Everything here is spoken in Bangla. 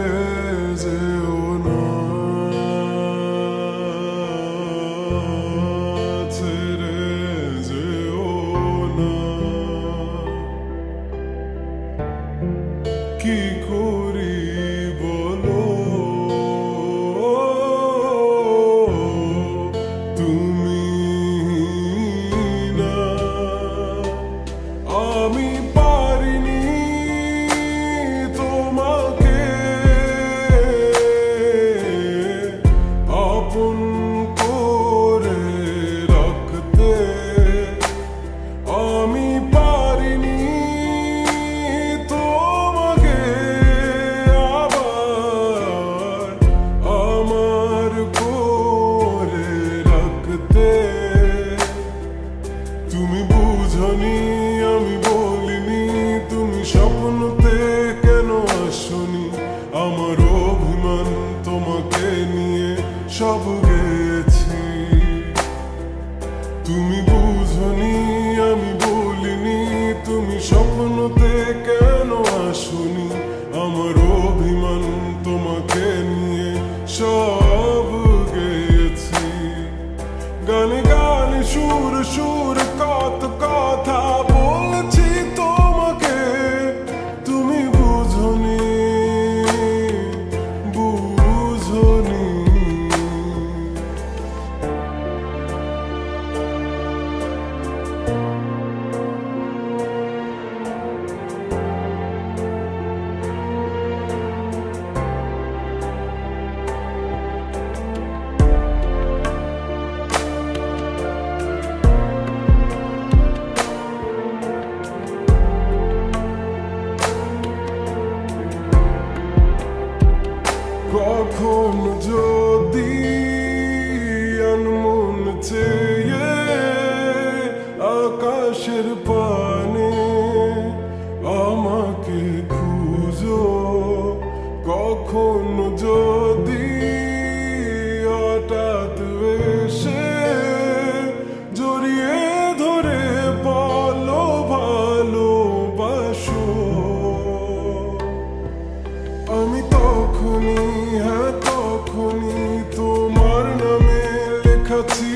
ছেড়ে যেও না, ছেড়ে যেও না। কি করি বলো, তুমি না, আমি পারিনি তোমাকে আপন করে রাখতে, আমি পারিনি তোমাকে আবার আমার করে রাখতে। তুমি বুঝনি, আমি বলিনি, তুমি স্বপ্নতে কেন আসনি? আমার অভিমান তোমাকে নিয়ে সব গেছি। তুমি বুঝনি, আমি বলিনি, তুমি স্বপ্নতে কেন আসনি? আমার অভিমান তোমাকে নিয়ে সব গেছি। গানে গানে সুর সুর কত কথা বলছি তোমাকে, তুমি বুঝনি, বুঝনি। কখন যদি আনমন চেয়ে আকাশের পানে আমাকে খুঁজো, কখন যদি হঠাৎ এসে জড়িয়ে ধরে বলো ভালোবাসো, আমি তখনই, হ্যাঁ তখনই তোমার নামে লেখা ছিল